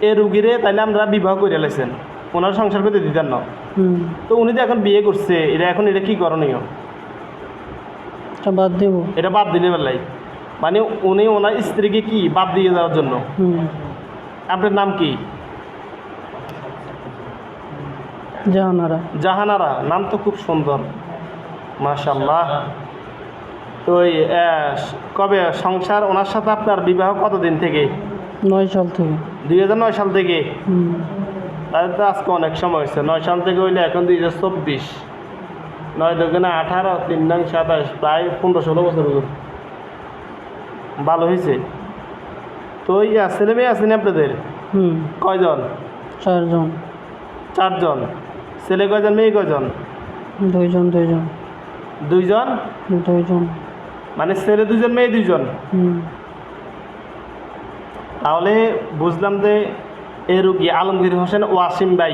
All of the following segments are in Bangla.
এই রুগীরে তাইলে আমরা বিবাহ করে লাইছেন, ওনার সংসার করতে দিতেন না। তো উনি তো এখন বিয়ে করছে, এটা কি করণীয়? বাদ দেব। এটা বাদ দিলে বেলাই, মানে উনি ওনার স্ত্রীকে কি বাদ দিয়ে দেওয়ার জন্য। আপনার নাম কি? জাহানারা। জাহানারা, নাম তো খুব সুন্দর, মাশাআল্লাহ। তো কবে সংসার ওনার সাথে আপনার বিবাহ কতদিন থেকে? 9 সাল থেকে। 2009 সাল থেকে? তাহলে তো আজকে অনেক সময় হয়েছে। 9 সাল থেকে হইলে এখন 2024, 9 দুগুণে 18, 3 নং 27, প্রায় 15-16 বছর হলো। ভালো হয়েছে। তো ছেলে মেয়ে আছেন আপনাদের? কয়জন? 4 জন। 4 জন। ছেলে কয়জন, মেয়ে কয়জন? 2 জন। 2 জন? 2 জন। মানে ছেলে 2 জন, মেয়ে 2 জন। তাহলে বুঝলাম যে এই রুগী আলমগীর হোসেন ওয়াসিম ভাই,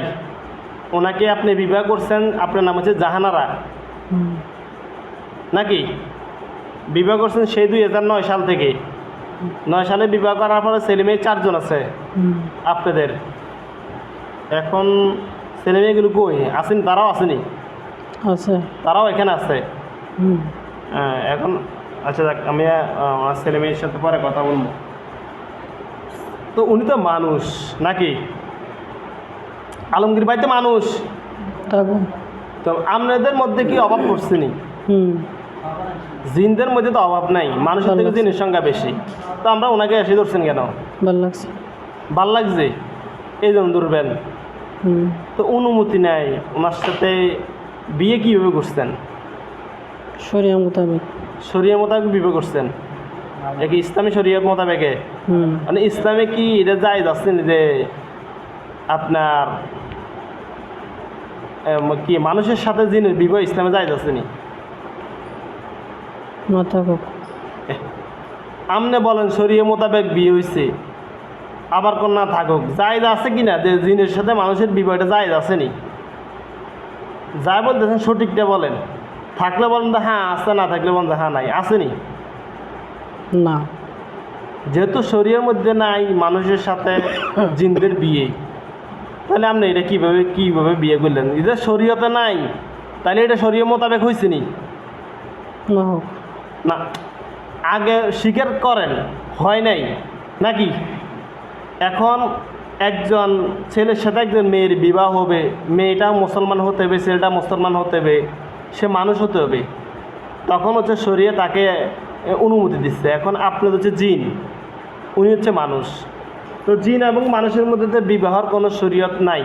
ওনাকে আপনি বিবাহ করছেন, আপনার নাম হচ্ছে জাহানারা নাকি? বিবাহ করছেন সেই 2009 সাল থেকে। 9 সালে বিবাহ করার পরে ছেলে মেয়ে 4 জন আছে আপনাদের। এখন ছেলে মেয়েগুলো কই আসেন? তারাও আসেনি? আছে। তারাও এখানে আছে। এখন আচ্ছা যাক, আমি আমার ছেলে মেয়ের সাথে পরে কথা বলবো। তো উনি তো মানুষ নাকি? আলমগীর ভাই তো মানুষ। তো আপনাদের মধ্যে কি অভাব পড়ছে নি? জিনদের মধ্যে তো অভাব নাই, মানুষের থেকে জিনের সংখ্যা বেশি। তো আমরা ওনাকে এসে ধরছেন কেন? ভাল লাগছে। ভাল লাগছে এই জন্য ধরবেন? তো অনুমতি নাই, ওনার সাথে বিয়ে কীভাবে করছেন? শরিয়া মোতাবেক। শরিয়া মোতাবেক বিয়ে করছেন? কি ইসলামী শরিয়া মোতাবেকে? মানে ইসলামে কি এটা জায়েজ আছে যে আপনার কি মানুষের সাথে জিনের বিবাহ ইসলামে জায়েজ আছে নি? না থাকুক। আমনে বলেন শরিয়া মোতাবেক বিয়ে হয়েছে, আবার কোন না থাকুক, জায়েজ আছে কিনা যে জিনের সাথে মানুষের বিবাহটা জায়েজ আছে নি? যা বলতেছেন সঠিকটা বলেন। থাকলে বলেন যে হ্যাঁ আছে, না থাকলে বলেন যে হ্যাঁ নাই। আসেনি? না। যেহেতু শরীরের মধ্যে নাই মানুষের সাথে জিনদের বিয়ে, তাহলে আপনি এটা কীভাবে বিয়ে করলেন? এটা শরীয়তে নাই, তাহলে এটা শরীয় মোতাবেক হয়েছে নি? না হোক। না, আগে স্বীকার করেন হয় নাই নাকি? এখন একজন ছেলের সাথে একজন মেয়ের বিবাহ হবে, মেয়েটা মুসলমান হতে হবে, ছেলেটা মুসলমান হতে হবে, সে মানুষ হতে হবে, তখন হচ্ছে শরীয়ত তাকে অনুমতি দিচ্ছে। এখন আপনার হচ্ছে জিন, উনি হচ্ছে মানুষ। তো জিন এবং মানুষের মধ্যে তো বিবাহর কোনো শরীয়ত নাই।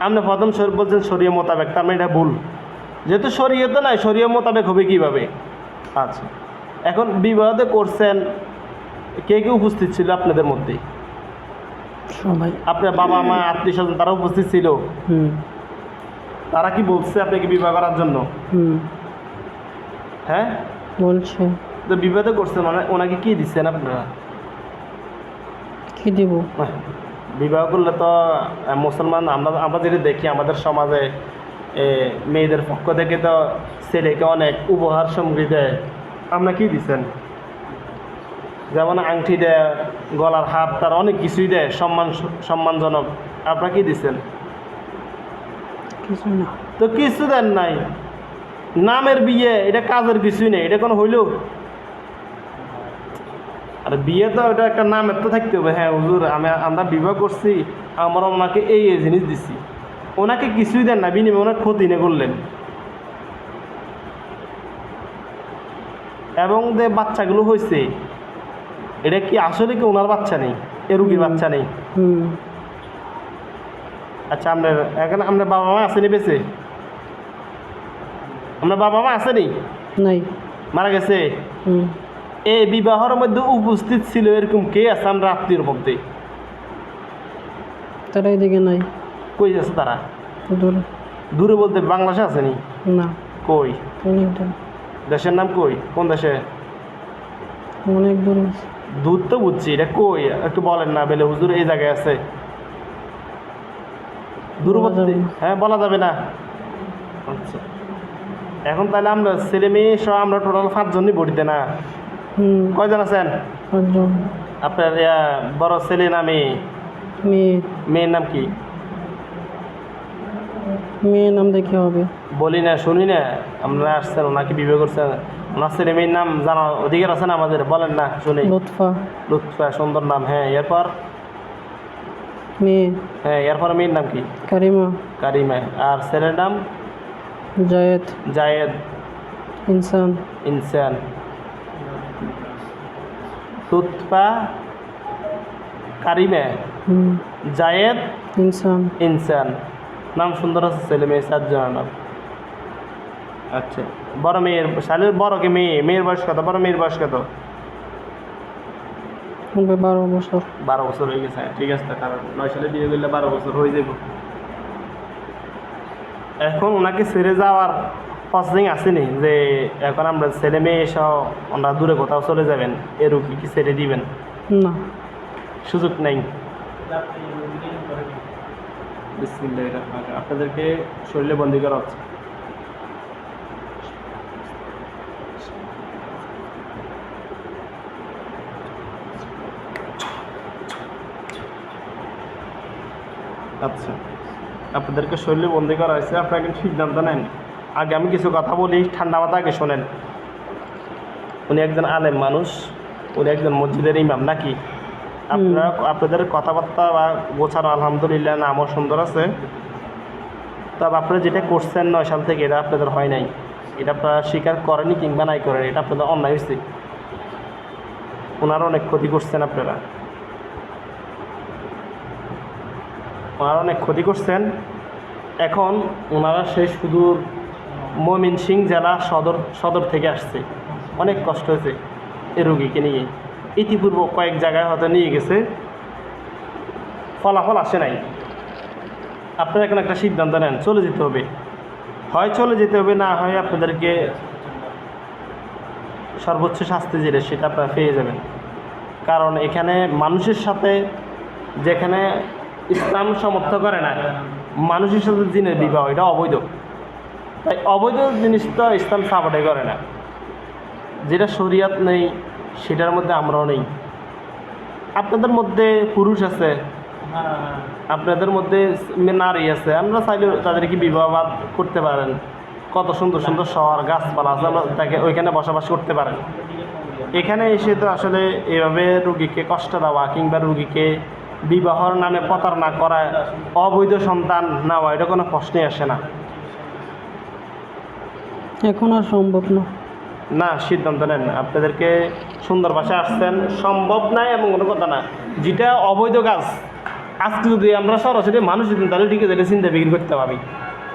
আপনি প্রথম বলছেন শরীয় মোতাবেক, তার মানে এটা ভুল। যেহেতু শরীয়তে নাই, শরীয় মোতাবেক হবে কীভাবে? আচ্ছা, এখন বিবাহতে করছেন, কে কে উপস্থিত ছিল আপনাদের মধ্যে? সবাই। আপনার বাবা মা আত্মীয় স্বজন তারা উপস্থিত ছিল? তারা কি বলছে আপনাকে বিবাহ করার জন্য? হ্যাঁ বলছে। তো বিবাহ করছেন, মানে ওনাকে কি দিচ্ছেন আপনারা? কি দিব? বিবাহ করলে তো মুসলমান, আমরা যেটা দেখি আমাদের সমাজে মেয়েদের পক্ষ থেকে তো ছেলেকে অনেক উপহার সামগ্রী দেয়। আপনার কি দিচ্ছেন? যেমন আংটি দেয়, গলার হাত, তার অনেক কিছুই দেয় সম্মানজনক। আপনারা কি দিচ্ছেন? কিছু না। তো কিছু দেন নাই, নামের বিয়ে, এটা কাজের কিছুই নেই, এটা কোনো হইল? আর বিয়ে তো এটা একটা নামের তো থাকতে হবে। হ্যাঁ হুজুর, আমরা বিবাহ করছি, আমরা ওনাকে এই জিনিস দিচ্ছি, ওনাকে কিছুই দেন না, বিনিময়ে ওনার ক্ষতি নিয়ে করলেন। এবং যে বাচ্চাগুলো হয়েছে, এটা কি আসলে কি ওনার বাচ্চা নেই? এ রুগীর বাচ্চা নেই? আচ্ছা, আপনার বাবা মা আসেনি বেঁচে? আপনার বাবা মা আসেনি? নাই, মারা গেছে। এই বিবাহের মধ্যে উপস্থিত ছিল এরকম কে আছে আমরা আত্মীয়র মধ্যে? তারা এদিকে নাই। কই আছে তারা? দূরে। দূরে বলতে বাংলাদেশে আসেনি? না। কই? অনেক দূর। দেশের নাম কই? কোন দেশে? অনেক দূর। দূর তো বুঝছি, এটা কই একটু বলেন না, বলে হুজুর এই জায়গায় আছে। দূরবর্তী? হ্যাঁ, বলা যাবে না। আচ্ছা, এখন তাহলে আমরা ছেলে মেয়ে সহ আমরা টোটাল 5 জনই ভর্তিতে না? কয়জন আছেন? 5 জন। আপনার বড় ছেলে না মেয়ে? মেয়ে। মেয়ের নাম কি? মেয়ের নাম দেখে হবে। বলি না, শুনি না। আমরা আসছেন, ওনাকে বিবাহ করছেন, ওনার ছেলে মেয়ের নাম জানার অধিকার আছে না আমাদের? বলেন না, শুনি। লুৎফা। লুৎফা, সুন্দর নাম। হ্যাঁ, এরপর? মেয়ে। হ্যাঁ, এরপর মেয়ের নাম কি? কারিমা। কারিমা। আর ছেলের নাম? জায়েদ। জায়েদ। ইনসান। ইনসান। লুৎফা, কারিমা, হুম। জায়েদ, ইনসান। ইনসান। নাম সুন্দর আছে, ছেলে মেয়ে 4 জনের নাম। আচ্ছা, বড় মেয়ের শালের বড় কি মেয়ে? মেয়ের বয়স কত? বড় মেয়ের বয়স কত? হবে 12 বছর। 12 বছর হয়ে গেছে। ঠিক আছে, কারণ 9 সালে বিয়ে করলে 12 বছর হয়ে যাব। এখন ওনাকে ছেড়ে যাওয়ার প্রসেসিং আসেনি যে এখন আমরা ছেলে মেয়ে এসব ওনারা দূরে কোথাও চলে যাবেন, এ রুগী কি ছেড়ে দিবেন? না। সুযোগ নেই। বিসমিল্লাহির রহমানির রহিম। আপনাদেরকে শরীরে বন্দি করা হচ্ছে। আচ্ছা, আপনাদেরকে শরীরে বন্দি করা হয়েছে। আপনারা কিন্তু সিদ্ধান্ত নেন। আগে আমি কিছু কথা বলি, ঠান্ডা মাথা আগে শোনেন। উনি একজন আলেম মানুষ, উনি একজন মসজিদের ইমাম নাকি? আপনারা আপনাদের কথাবার্তা বা গোছানো আলহামদুলিল্লাহ, নামও সুন্দর আছে। তবে আপনারা যেটা করছেন 9 সাল থেকে, এটা আপনাদের হয় নাই। এটা আপনারা স্বীকার করেনি কিংবা নাই করেন, এটা আপনাদের অন্যায় হয়েছে। ওনারা অনেক ক্ষতি করছেন, আপনারা ওনারা অনেক ক্ষতি করছেন। এখন ওনারা সেই সুদূর ময়মনসিংহ জেলা সদর থেকে আসছে। অনেক কষ্ট হয়েছে এই রোগীকে নিয়ে। ইতিপূর্ব কয়েক জায়গায় হয়তো নিয়ে গেছে, ফলাফল আসে নাই। আপনারা এখন একটা সিদ্ধান্ত নেন, চলে যেতে হবে। হয় চলে যেতে হবে, না হয় আপনাদেরকে সর্বোচ্চ শাস্তি যেটা সেটা আপনারা পেয়ে যাবেন। কারণ এখানে মানুষের সাথে, যেখানে ইসলাম সমর্থ করে না, মানুষের সাথে জিনের বিবাহ, এটা অবৈধ। তাই অবৈধ জিনিস তো ইসলাম সাপোর্টে করে না। যেটা শরিয়াত নেই সেটার মধ্যে আমরাও নেই। আপনাদের মধ্যে পুরুষ আছে, আপনাদের মধ্যে নারী আছে, আমরা চাইলে তাদেরকে বিবাহ করতে পারেন। কত সুন্দর সুন্দর শহর, গাছপালা আছে, তাকে ওইখানে বসবাস করতে পারেন। এখানে এসে তো আসলে এভাবে রুগীকে কষ্ট দেওয়া কিংবা রুগীকে বিবাহর নামে প্রতারণা করা, অবৈধ সন্তান নেওয়া, এটা কোনো প্রশ্নই আসে না। এখন আর সম্ভব না। না, সিদ্ধান্ত নেন। আপনাদেরকে সুন্দর ভাষায় আসছেন, সম্ভব নাই এমন কোনো কথা না। যেটা অবৈধ কাজ, আজকে যদি আমরা সরাসরি মানুষ দিন, তাহলে ঠিক আছে, এটা চিন্তা বিক্রি করতে পারি।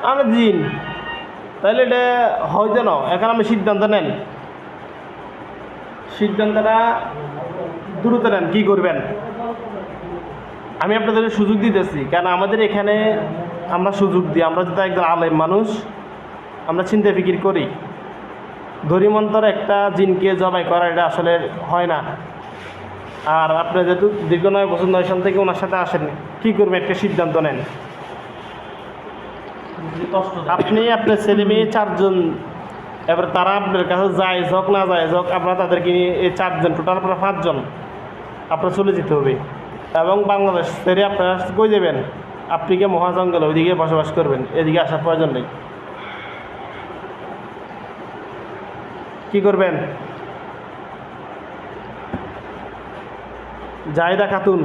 আমরা দিন, তাহলে এটা হয়তো না। এখন আমি সিদ্ধান্ত নেন, সিদ্ধান্তটা দ্রুত নেন, কী করবেন। আমি আপনাদের সুযোগ দিতেছি, কারণ আমাদের এখানে আমরা সুযোগ দিই। আমরা যেটা একজন আলেম মানুষ, আমরা চিন্তা ফিকির করি। ধরিমন্তর একটা জিনকে জবাই করা, এটা আসলে হয় না। আর আপনি যেহেতু দীর্ঘ 9 বছর 9 সাল থেকে ওনার সাথে আসেন, কী করবেন একটা সিদ্ধান্ত নেন। আপনি আপনার ছেলে মেয়ে 4 জন, এবার তারা আপনার কাছে যায় হোক না যায় হোক, আপনারা তাদেরকে নিয়ে এই 4 জন, টোটাল আপনারা 5 জন আপনার চলে যেতে হবে। এবং বাংলাদেশ ছেড়ে আপনারা কই যাবেন? আফ্রিকা মহাজঙ্গলে, ওইদিকে বসবাস করবেন, এদিকে আসার প্রয়োজন নেই। কি করবেন? জাহিদা খাতুন,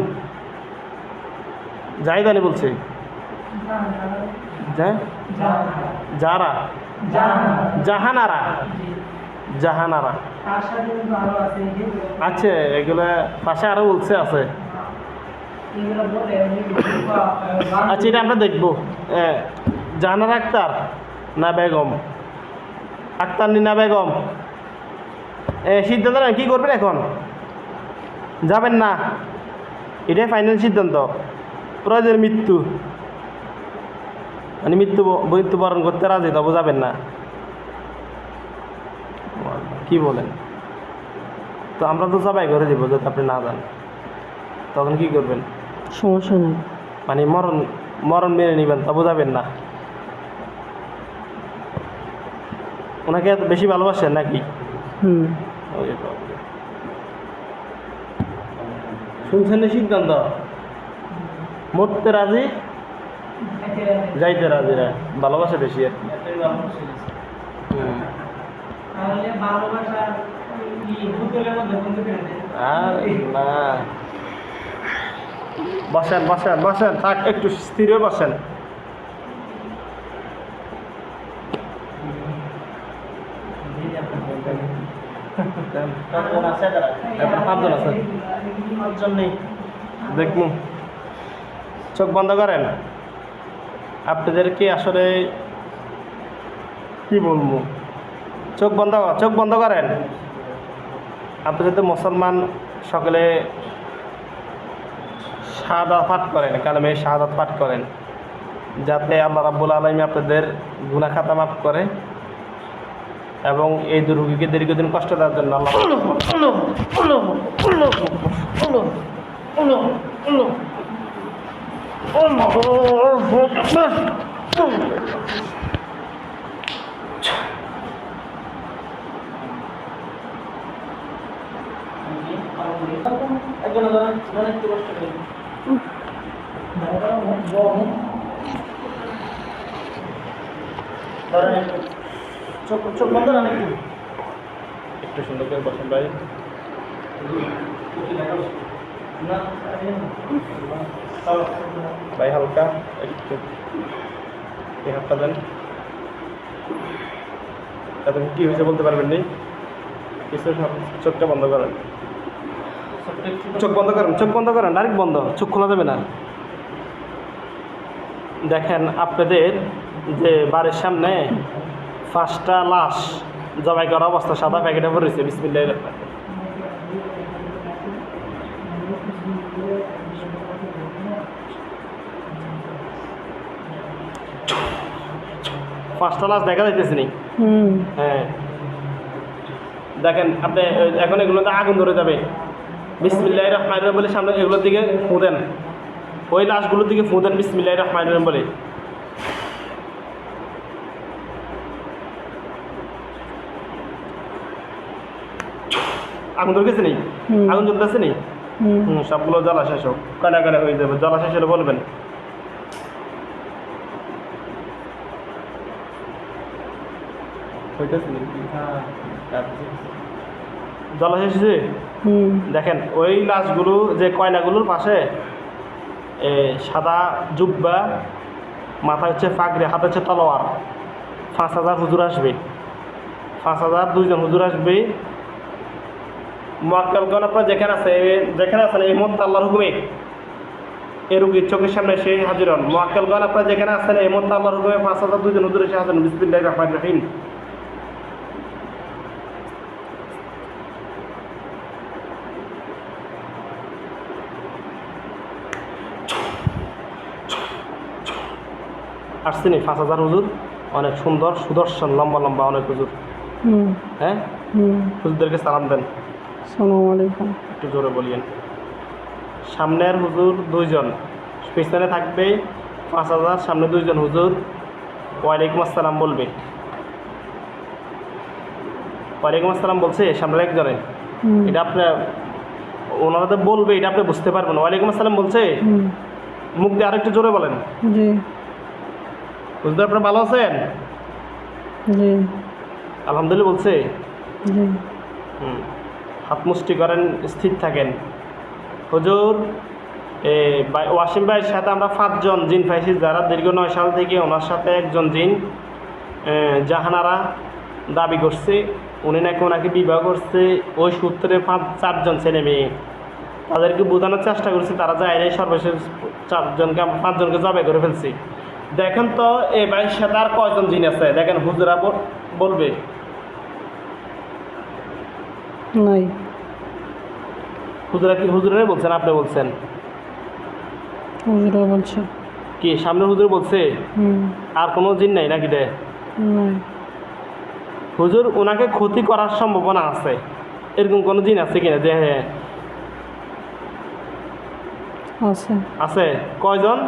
জাহিদানি বলছে, যারা জাহানারা, জাহানারা। আচ্ছা, এগুলা পাশে আরো বলছে আছে। আচ্ছা, এটা আমরা দেখবো। জাহানারা আক্তার না বেগম? আক্তার না বেগম? সিদ্ধান্ত নেন, কী করবেন এখন? যাবেন না, এটাই ফাইনাল সিদ্ধান্ত। প্রয়োজনের মৃত্যু, মানে মৃত্যুবরণ করতে রাজি, তবু যাবেন না। কি বলেন? তো আমরা তো সবাই করে দিব যদি আপনি না যান, তখন কি করবেন? সমস্যা নেই। মানে মরণ মেনে নেবেন, তবু যাবেন না। ওনাকে এত বেশি ভালোবাসেন নাকি? শুনছেন না সিদ্ধান্ত? মরতে রাজি যাইতে রাজি না, ভালোবাসা বেশি আর কি। হুম। আর না, বসেন বসেন বসেন, থাক একটু স্থির হয়ে বসেন। পাঁচজন আছে, পাঁচজন নেই দেখুন। চোখ বন্ধ করেন। আপনাদেরকে আসলে কি বলবো, চোখ বন্ধ করেন। আপনাদের তো মুসলমান সকলে শাহাদাত পাঠ করেন, কালেমে শাহাদাত পাঠ করেন, যাতে আল্লাহ রাব্বুল আলামিন আপনাদের গুনাহ খাতা মাফ করে এবং এই রোগীকে দীর্ঘদিন কষ্ট দেওয়ার জন্য আল্লাহ চোখ বন্ধ না একটু সুন্দর করে বসেন ভাই। ভাই হালকা একটু এই হাতটা দেন। তাতে কি হয়েছে বলতে পারবেন নি কিছু? চোখটা বন্ধ করেন, চোখ বন্ধ করেন, ডাইরেক্ট বন্ধ, চোখ খোলা যাবে না। দেখেন আপনাদের যে বাড়ির সামনে 5টা লাশ জবাই করা অবস্থা সাদা প্যাকেটে পড়েছে। বিসমিল্লাহির রহমানির রহিম। 5টা লাশ দেখা যাইতেছে নি? হ্যাঁ দেখেন আপনি এখন এগুলোতে আগুন ধরে যাবে। বিসমিল্লাহির রহমানির রহিম বলে সামনে এগুলোর দিকে ফু দেন, ওই লাশগুলোর দিকে ফু দেন বিসমিল্লাহির রহমানির রহিম বলে। আগুন ধরে গেছে নেই? আগুন জ্বলতেছে নেই? সবগুলো জ্বালা শেষ হোক, কাটা কাটা হয়ে যাবে। জ্বালা শেষ হলে বলবেন। জ্বালা শেষ হয়েছে? দেখেন ওই লাশগুলো যে কয়লাগুলোর পাশে সাদা জুব্বা, মাথা হচ্ছে পাগড়ি, হাতে হচ্ছে তলোয়ার, 5,000 হুজুর আসবে। 5,000 2জন হুজুর আসবে। মুয়াক্কালগণ আপনারা যেখানে আছেন এই মুহূর্তে আল্লাহর হুকুমে এই রোগীর চোখের সামনে সে হাজির হন। মুয়াক্কালগণ আপনারা যেখানে আছেন এই মুহূর্তে আল্লাহর হুকুমে 5,000 2জন হুজুর এসে হাজির হন। বিসমিল্লাহির রহমানির রহিম। আসছেনি 5,000 হুজুর, অনেক সুন্দর সুদর্শন, লম্বা লম্বা অনেক হুজুর। হ্যাঁ, হুজুরদেরকে সালাম দেন। আসসালামু আলাইকুম। একটু জোরে বলিয়েন। সামনের হুজুর 2জন, পিছনে থাকবে 5,000, সামনে 2জন হুজুর ওয়ালাইকুম আসসালাম বলবে। ওয়ালাইকুম আসসালাম বলছে সামনের একজনে, এটা আপনার ওনারা তো বলবে, এটা আপনি বুঝতে পারবেন। ওয়ালাইকুম আসসালাম বলছে, মুখ দিয়ে আরেকটু জোরে বলেন। জি বুঝতে আপনারা ভালো আছেন? জি আলহামদুলিল্লাহ বলছে। জি হাত মুষ্টি করেন, স্থির থাকেন। হুজুর ওয়াসিম ভাইয়ের সাথে আমরা 5জন জিন পাইছি, যারা দীর্ঘ 9 সাল থেকে ওনার সাথে একজন জিন জাহানারা দাবি করছে, উনি নাকি ওনাকে বিবাহ করছে। ওই সূত্রে 4জন ছেলে মেয়ে, তাদেরকে বোঝানোর চেষ্টা করছি, তারা যায় নাই। সর্বশেষ 5জনকে জবাই করে ফেলছি। দেখেন তো এই ভাইয়ের সাথে আর কয়জন জিন আছে দেখেন, হুজুরা বলবে। নাই। হুজুরে বলছেন, আপনি বলছেন? হুজুরা বলছে। কি সামনে হুজুর বলছে? আর কোনো জিন নাই নাকি? দে নাই। হুজুর ওনাকে ক্ষতি করার সম্ভাবনা আছে, এরকম কোনো জিন আছে কিনা? যে হ্যাঁ আছে। আছে। কয়জন?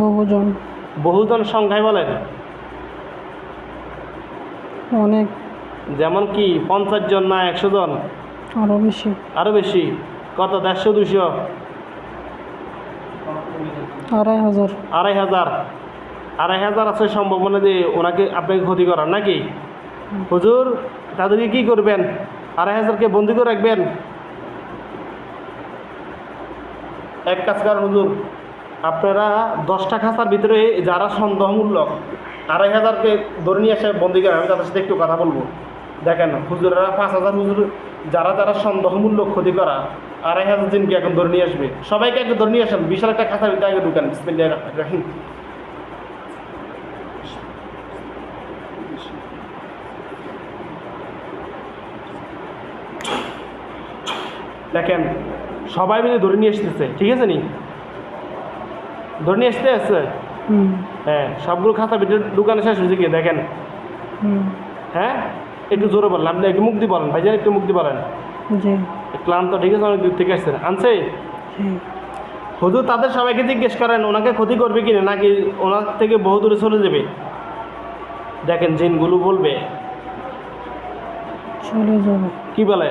বহুজন। বহুজন সংখ্যায় বলেন। অনেক। যেমন কি 50 জন না 100 জন? আরো বেশি। আরো বেশি। কত? 150 200? 2,500 2,500 2,500 আছে সম্ভব মানে যে ওনাকে আপনাকে ক্ষতি করার নাকি হুজুর তাদেরকে কি করবেন 2,500কে বন্দি করে রাখবেন এক কাজ করেন হুজুর আপনারা 10টা খাঁচার ভিতরে যারা সন্দেহমূলক 2,500কে ধরে নিয়ে এসে বন্দি করে আমি তাদের সাথে একটু কথা বলবো দেখেন হুজুরেরা 5,000 হুজুর যারা যারা সন্দেহমূলক ক্ষতি করা 2,500 দিনকে এখন ধরে নিয়ে আসবে সবাইকে একটু ধরে নিয়ে আসেন বিশাল একটা খাঁচার ভিতরে আগে ঢুকান বিসমিল্লাহির রহমানির রহিম দেখেন সবাই মিলে ধরে নিয়ে আসতেছে ঠিক আছে নি ধরে নিয়ে আসতে আসছে হুম হ্যাঁ সবগুলো খাতা ভিতরে দোকানে শেষ হয়েছে গিয়ে দেখেন হুম হ্যাঁ একটু জোরে বললাম আপনি একটু মুক্তি বলেন ভাইজান একটু মুক্তি বলেন জি ক্লান্ত ঠিক আছে অনেক দূর থেকে আসছেন আনছে জি হুজুর তাদের সবাইকে জিজ্ঞেস করেন ওনাকে ক্ষতি করবে কিনা নাকি ওনার থেকে বহু দূরে চলে যাবে দেখেন জিনগুলো বলবে চলে যাবে কি বলে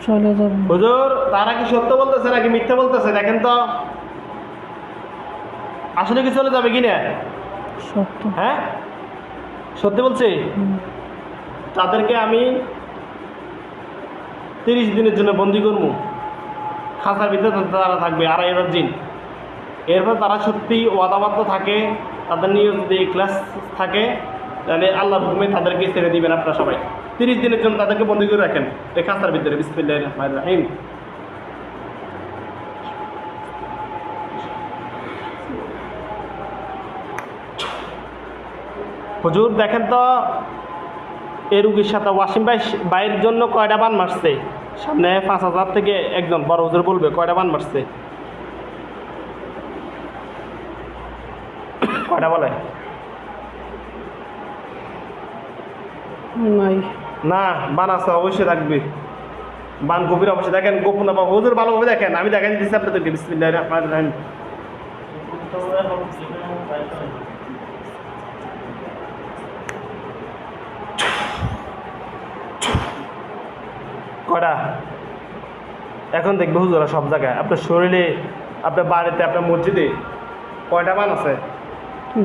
চলে যাবে হুজুর তারা কি সত্য বলতেছে নাকি মিথ্যা বলতেছে দেখেন তো আসলে কি চলে যাবে কিনা সত্য হ্যাঁ সত্যি বলছি হুম তাদেরকে আমি 30 দিনের জন্য বন্দি করবো খাঁচার ভিতরে তারা থাকবে 2,500 দিন এরপর তারা সত্যি ওয়াদাবদ্ধ থাকে তাদের নিয়ে যদি ক্লাস থাকে তাহলে আল্লাহর হুকুমে তাদেরকে ছেড়ে দিবেন আপনারা সবাই 30 দিনের জন্য তাদেরকে বন্দি করে রাখেন এই খাঁচার ভিতরে বিসমিল্লাহির রহমানির রহিম হুজুর দেখেন তো এই রুগীর সাথে ওয়াসিম ভাইয়ের জন্য কয়টা বান মারছে সামনে 5,000 থেকে একজন বড় হুজুর বলবে কয়টা বান মারছে কয়টা বলে নাই না বান আছে অবশ্যই থাকবে বান গভীর অবশ্যই দেখেন গোপন পাবো হুজুর ভালোভাবে দেখেন আমি দেখাই দিচ্ছি আপনাদেরকে বিসমিল্লাহির রহমানির রহিম কয়টা এখন দেখবে হুজুরা সব জায়গায় আপনার শরীরে আপনার বাড়িতে আপনার মসজিদে কয়টা বান আছে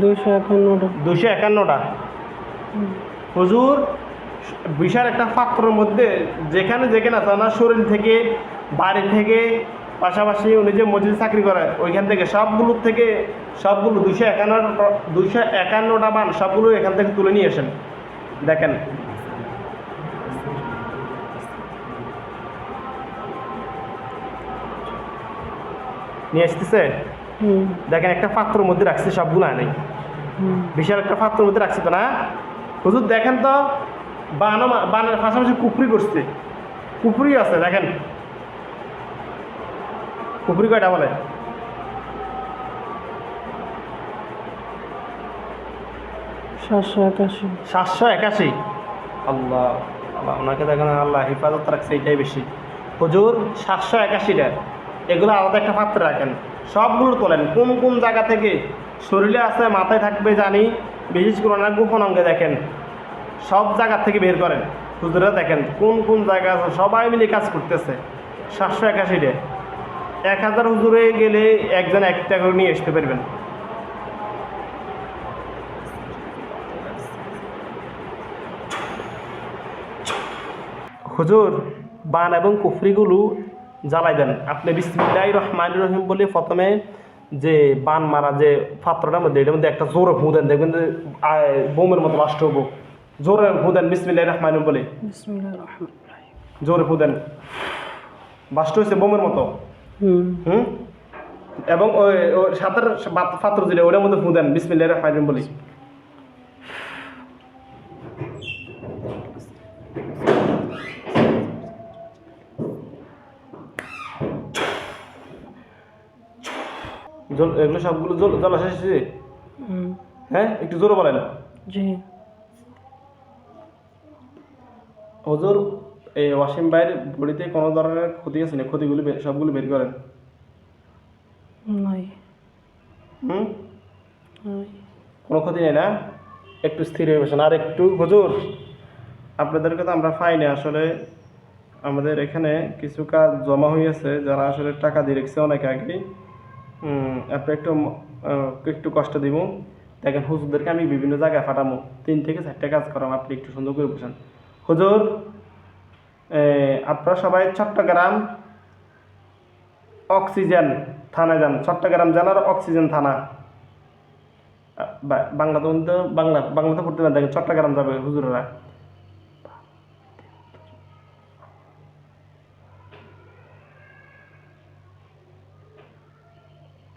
251টা 251টা হুজুর বিশাল একটা পাত্রের মধ্যে যেখানে যেখানে আছে ওনার শরীর থেকে বাড়ি থেকে পাশাপাশি উনি যে মসজিদে চাকরি করে ওইখান থেকে সবগুলোর থেকে সবগুলো 251টা বান সবগুলো এখান থেকে তুলে নিয়ে আসেন দেখেন নিয়ে আসতেছে হুম দেখেন একটা পাত্রের মধ্যে রাখছে সবগুলো নেই হুম বিশাল একটা পাত্রের মধ্যে রাখছে তো না হুজুর দেখেন তো বানের পাশাপাশি কুপুরি করছে কুপুরি আছে দেখেন কুপুরি কয়টা বলে 781 781 আল্লাহ আল্লাহ ওনাকে দেখেন আল্লাহ হেফাজত রাখছে এইটাই বেশি হুজুর 781টা এগুলো আলাদা একটা পাত্রে রাখেন সবগুলো তোলেন কোন কোন জায়গা থেকে শরীরে আছে মাথায় থাকবে জানি বিশেষ করে অনেক গোপন অঙ্গে দেখেন সব জায়গা থেকে বের করেন হুজুরা দেখেন কোন কোন জায়গা আছে সবাই মিলে কাজ করতেছে 781টা 1000 হুজুরে গেলে একজন একটা করে নিয়ে আসতে পারবেন হুজুর বান এবং কুফরিগুলো জ্বালাই দেন আপনি বিসমিল্লাহির রহমানির রহিম বলে প্রথমে যে বান মারা যে পাত্রটার মধ্যে এটার মধ্যে একটা জোরে ফু দেন দেখবেন যে বোমের মতো বাস্ট হবো জোরে ফু দেন বিসমিল্লাহির রহমানির বলে বিসমিল্লাহির রহমানির রহিম জোরে ফু দেন বাস্ট হয়েছে বোমের মতো হুম হুম এবং ওই সাঁতার পাত্র দিলে ওটার মধ্যে ফু দেন বিসমিল্লাহির রহমানির রহিম বলে এগুলো সবগুলো জল আসে হুম হ্যাঁ একটু জোরে বলেন জি হুজুর এই ওয়াসিম ভাইয়ের বডিতে কোনো ধরনের ক্ষতি আছে না ক্ষতিগুলো সবগুলো বের করেন নাই হুম নাই কোনো ক্ষতি নেই না একটু স্থির হয়ে বসেন আর একটু হুজুর আপনাদেরকে তো আমরা পাই না আসলে আমাদের এখানে কিছু কাজ জমা হয়েছে যারা আসলে টাকা দিয়ে রেখেছে অনেক আগেই আপনি একটু কষ্ট দিব। দেখেন হুজুরদেরকে আমি বিভিন্ন জায়গায় পাঠাবো, 3 থেকে 4টা কাজ করাম, আপনি একটু সুন্দর করে বসেন। হুজুর, আপনারা সবাই চট্টগ্রাম অক্সিজেন থানায় যান, চট্টগ্রাম জেলার অক্সিজেন থানা। বাংলাতে বলতে বাংলাতে পড়তে পারেন, দেখেন চট্টগ্রাম যাবে হুজুরেরা।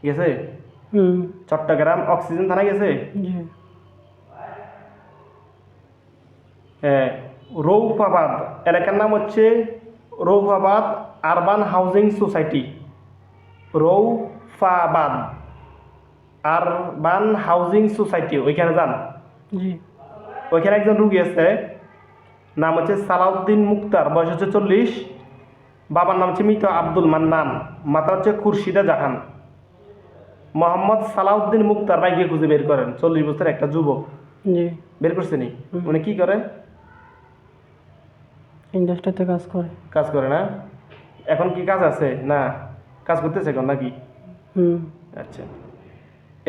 গেছে? হুম চট্টগ্রাম অক্সিজেন থানায় গেছে? জি হ্যাঁ। রৌফাবাদ এলাকার নাম হচ্ছে Raufabad urban housing society. Raufabad urban housing society, ওইখানে যান। জি ওইখানে একজন রুগী আছে, নাম হচ্ছে সালাউদ্দিন মুক্তার, বয়স হচ্ছে 40। বাবার নাম হচ্ছে মৃত আব্দুল মান্নান, মাতা হচ্ছে খুরশিদা জাহান। মোহাম্মদ সালাউদ্দিন মুক্তার ভাইকে খুঁজে বের করেন, 40 বছর একটা যুবক। জি বের করছেনি? উনি কি করে? ইন্ডাস্ট্রিতে কাজ করে। কাজ করে না? এখন কি কাজ আছে না কাজ করতেছে এখন নাকি? হুম আচ্ছা।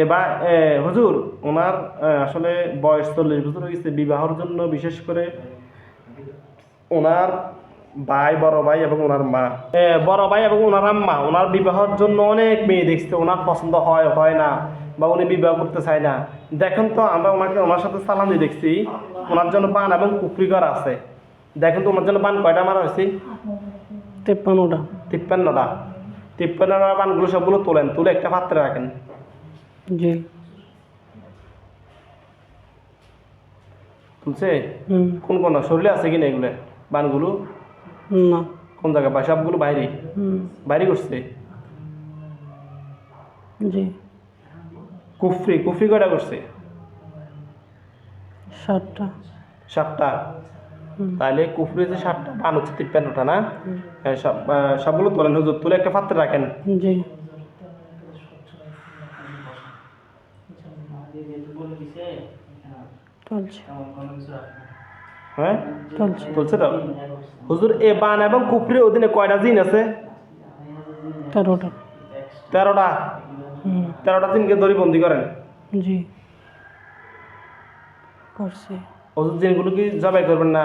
এবার হুজুর, ওনার আসলে বয়স 40 বছর হয়ে গেছে। বিবাহের জন্য বিশেষ করে ওনার ভাই, বড় ভাই এবং ওনার মা, বড় ভাই এবং ওনার আম্মা ওনার বিবাহের জন্য অনেক মেয়ে দেখছে, ওনার পছন্দ হয় না, বা উনি বিবাহ করতে চায় না। দেখেন তো, আমরা ওনার সাথে সালাম দিয়ে দেখছি, ওনার জন্য পান এবং কুফরি করা আছে। দেখেন তো ওনার জন্য পান কয়টা মারা হয়েছে? 53টা। 53টা। 53টা পানগুলো সবগুলো তোলেন, তুলে একটা পাত্রে রাখেন। জি তুলছে? হুম কোন শরীরে আছে কিনা এগুলো বানগুলো? না কোন জায়গায়? বা সবগুলো বাইরে হুম বাইরে করছে? জি কুফরি কয়টা করছে? 7টা। 7টা। হুম তাহলে কুফরি যে 7টা, পান হচ্ছে 53টা না? হ্যাঁ, সবগুলো তোলেন হুজুর, তুলে একটা পাত্রে রাখেন। জি চলছে হ্যাঁ, চলছে। তুলছে তো হুজুর। এ বান এবং কুফরির অধীনে কয়টা জিন আছে? 13টা। 13টা। হুম 13টা জিনকে দড়িবন্দি করেন। জি করছি। হুজুর, জিনগুলো কি জবাই করবেন না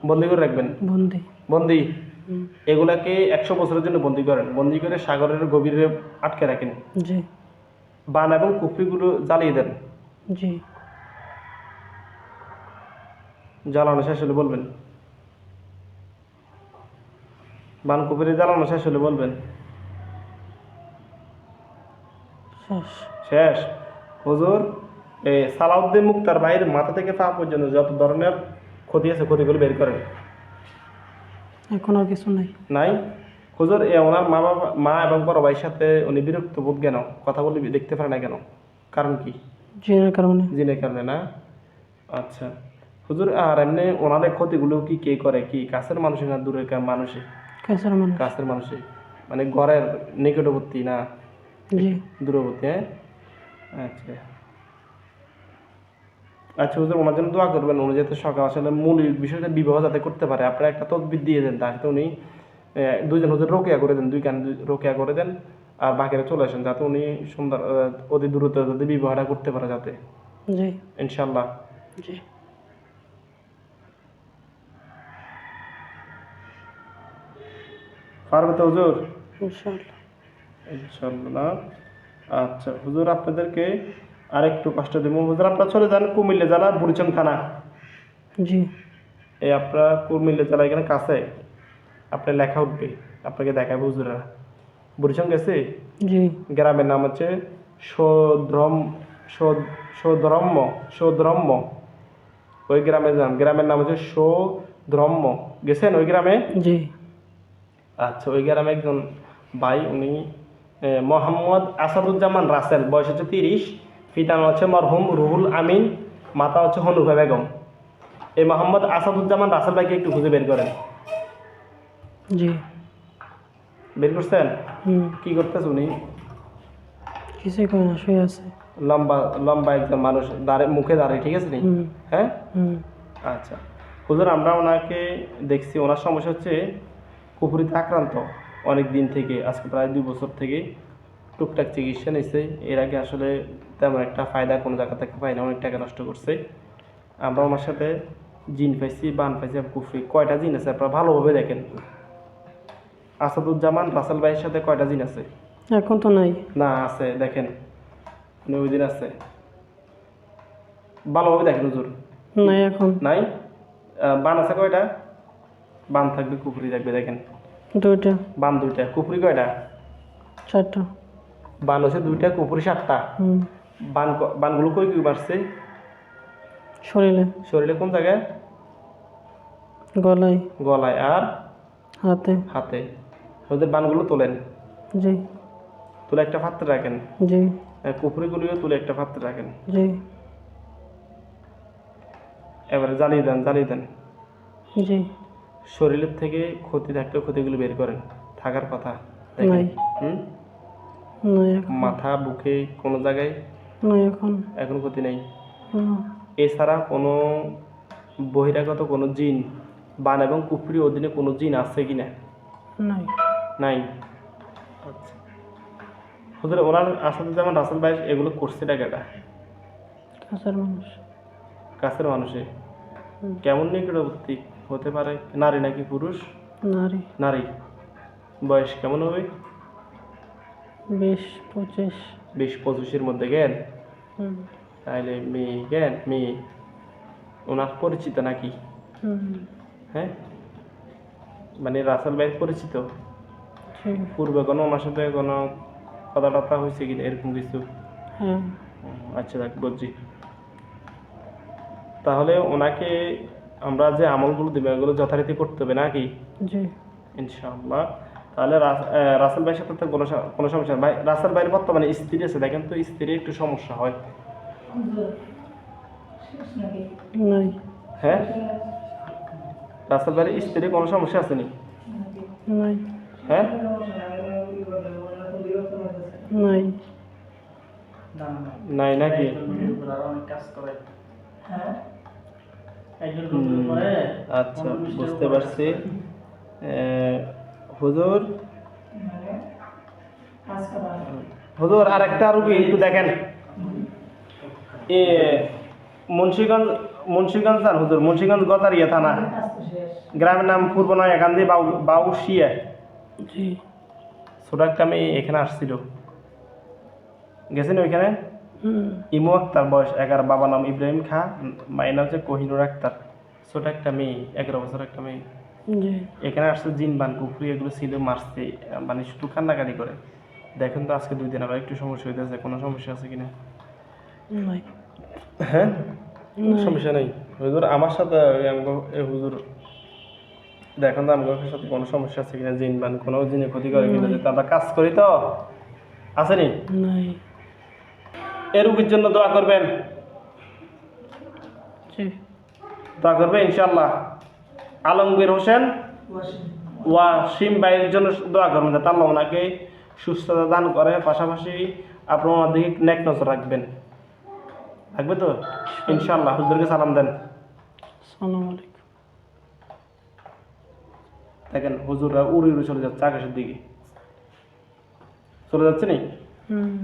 বন্দি করে রাখবেন? বন্দি। বন্দি। হুম এগুলাকে 100 বছরের জন্য বন্দি করেন, বন্দি করে সাগরের গভীরে আটকে রাখেন। জি বান এবং কুফরিগুলো জ্বালিয়ে দেন। জি জ্বালানো শেষ হলে বলবেন। বান কুফরি জ্বালানো শেষ হলে বলবেন। শেষ। শেষ? হুজুর, সালাউদ্দিন মুক্তার ভাইয়ের মাথা থেকে পা পর্যন্ত যত ধরনের ক্ষতি আছে ক্ষতিগুলো বের করেন। এখন আর কিছু নাই। নাই? হুজুর, ওনার মা এবং বড় ভাইয়ের সাথে উনি বিরক্ত বোধ কেন? কথা বলে দেখতে পারে না কেন? কারণ কি? জিনের কারণে। জিনের কারণে না? আচ্ছা হুজুর, আর এমনি ওনাদের ক্ষতিগুলো কি কে করে? কি কাছের মানুষে না দূরের মানুষে? ক্যান্সার মানুষ। কাছের মানুষে, মানে ঘরের নিকটবর্তী না জি দূরবর্তী? হ্যাঁ। আচ্ছা আচ্ছা হুজুর, ওনার জন্য দোয়া করবেন, উনি যাতে সকাল আসলে মূল বিষয়টা বিবাহ যাতে করতে পারে। আপনারা একটা তদবির দিয়ে দেন, তাকে উনি 2 জন হুজুর রোকেয়া করে দেন, 2 কান রোকেয়া করে দেন, আর বাকিরা চলে আসেন, যাতে উনি সুন্দর অতি দ্রুত যাতে বিবাহটা করতে পারে, যাতে জি ইনশাল্লাহ। জি পারবে তো হুজুর? ইনশাআল্লাহ। ইনশাল্লাহ। আচ্ছা হুজুর, আপনাদেরকে আরেকটু কষ্ট দেবো। হুজুর, আপনারা চলে যান কুমিল্লা জেলা বুড়িচং থানা। জি এই আপনার কুমিল্লা জেলা এখানে কাছে, আপনার লেখা উঠবে, আপনাকে দেখাবে হুজুরা। বুড়িচং গেছে? জি গ্রামের নাম হচ্ছে সৌদ্রম্য। ওই গ্রামে যান, গ্রামের নাম হচ্ছে সৌদ্রম্য। গেছেন ওই গ্রামে? জি আচ্ছা, ওই গ্রামে একজন ভাই, উনি মোহাম্মদ আসাদুজ্জামান রাসেল, বয়স হচ্ছে 30। পিতার নাম হচ্ছে মরহুম রুহুল আমিন, মাতা হচ্ছে হনুফা বেগম। এই মোহাম্মদ আসাদুজ্জামান রাসেল ভাইকে একটু খুঁজে বের করেন। জি বের করছেন? হুম কি করতেছে উনি? কিছুই করে না, শুয়ে আছে। লম্বা লম্বা একজন মানুষ, মুখে দাঁড়িয়ে, ঠিক আছে নি? হুম হ্যাঁ। হুম আচ্ছা হুজুর, আমরা ওনাকে দেখছি, ওনার সমস্যা হচ্ছে কুফরিতে আক্রান্ত অনেক দিন থেকে, আজকে প্রায় 2 বছর থেকে। টুকটাক চিকিৎসা নিচ্ছে। এর আগে আসলে তেমন একটা ফায়দা কোনো জায়গা থেকে পাই না, অনেক টাকা নষ্ট করছে। আমরা ওনার সাথে জিন পাইছি, বান পাইছি, আর কুফরি। কয়টা জিন আছে আপনারা ভালোভাবে দেখেন। আসাদুজ্জামান রাসেল ভাইয়ের সাথে কয়টা জিন আছে? এখন তো নাই। না, আছে, দেখেন। ওই দিন আছে, ভালোভাবে দেখেন হুজুর। নাই এখন। নাই? বান আছে কয়টা? বান থাকবে, কুফরি থাকবে, দেখেন। দুইটা। বান দুইটা, কুফরি কয়টা? 4টা। বান হচ্ছে 2টা, কুফরি 7টা। হুম। বানগুলো কই কই মারছে? শরীরে। শরীরে কোন জায়গায়? গলায়। গলায় আর হাতে। হাতে। ওদের বানগুলো তোলেন, জি। তুলে একটা পাত্রে রাখেন। জি। কুফরিগুলিও তুলে একটা পাত্রে রাখেন। জি। এবারে জ্বালিয়ে দেন, জ্বালিয়ে দেন। জি। শরীরের থেকে ক্ষতি থাকলে ক্ষতিগুলো বের করেন, থাকার কথা। দেখেন। নাই। হুম? নাই এখন। মাথা, বুকে কোনো জায়গায় নাই এখন। এখন ক্ষতি নেই। না। এছাড়া কোনো বহিরাগত কোনো জিন, বান এবং কুফরি অধীনে কোনো জিন আছে কিনা? নাই। নাই। আচ্ছা, হুজুর ওনার আসাদুজ্জামান রাসেল ভাই এগুলো করছে টাকাটা কাছের মানুষ। কাছের মানুষে? হুম। কেমন নিকটবর্তী হতে পারে? নারী নাকি পুরুষ? নারী। নারী। বয়স কেমন হবে? 20-25। 20-25-এর মধ্যে জ্ঞান? হুম। তাহলে মেয়ে জ্ঞান, মেয়ে। ওনার পরিচিত নাকি? হুম। হ্যাঁ, মানে রাসেল ভাইয়ের পরিচিত? জি। পূর্বে কোনো ওনার সাথে কোনো কথা টথা হয়েছে কিনা, এরকম কিছু? হ্যাঁ। আচ্ছা, দেখ বলছি। তাহলে ওনাকে আমরা যে আমলগুলো দেবো এগুলো যথারীতি করতে হবে নাকি? জি। ইনশাআল্লাহ। তাহলে রাসেল ভাইয়ের সাথে তো কোনো সমস্যা ভাই? রাসেল ভাইয়ের বর্তমানে স্ত্রী আছে, দেখেন তো, স্ত্রীর একটু সমস্যা হয়। নাই। হ্যাঁ, রাসেল ভাইয়ের স্ত্রীর কোনো সমস্যা আসেনি? নাই। হ্যাঁ, নাই। নাই নাকি? আচ্ছা, বুঝতে পারছি। হুজুর, হুজুর আরেকটা রুগী একটু দেখেন। এ মুন্সিগঞ্জ স্যার, হুজুর মুন্সিগঞ্জ গজারিয়া থানা, গ্রামের নাম পূর্ব নয়াকান্দি, বাউশিয়া। জি। ছোট একটা মেয়ে এখানে আসছিল, গেছেন ওইখানে? হুম। ইমু আক্তার, বয়স 11, বাবা নাম ইব্রাহিম খা, মায়ের নাম হচ্ছে কোহিনুর আক্তার। ছোট একটা মেয়ে, 11 বছর একটা মেয়ে। জি। এখানে আসছে জিন বান কুফরি এগুলো ছিল, মারছে, মানে শুধু কান্নাকাটি করে। দেখেন তো আজকে 2 দিন আবার একটু সমস্যা হইতেছে, কোনো সমস্যা আছে কিনা? নাই। হ্যাঁ, কোনো নাই। সমস্যা নেই। হুজুর আমার সাথে হুজুর দেখেন তো আমার সাথে কোনো সমস্যা আছে কিনা, জিন বান কোনো জিনে ক্ষতি করে কিনা, যেহেতু আমরা কাজ করি তো। আসেনি? নাই। এ রোগীর জন্য দোয়া করবেন, জি। দোয়া করবে ইনশাআল্লাহ। আলমগীর হোসেন ওয়াসিম ভাইয়ের জন্য দোয়া করবেন, যাতে আল্লাহ ওনাকে সুস্থতা দান করে। পাশাপাশি আপনার ওনার দিকে নেক নজর রাখবেন, থাকবে তো ইনশাআল্লাহ। হুজুরকে সালাম দেন। আসসালামু আলাইকুম। দেখেন হুজুররা উড়ে উড়ে চলে যাচ্ছে, আকাশের দিকে চলে যাচ্ছে নি। হুম।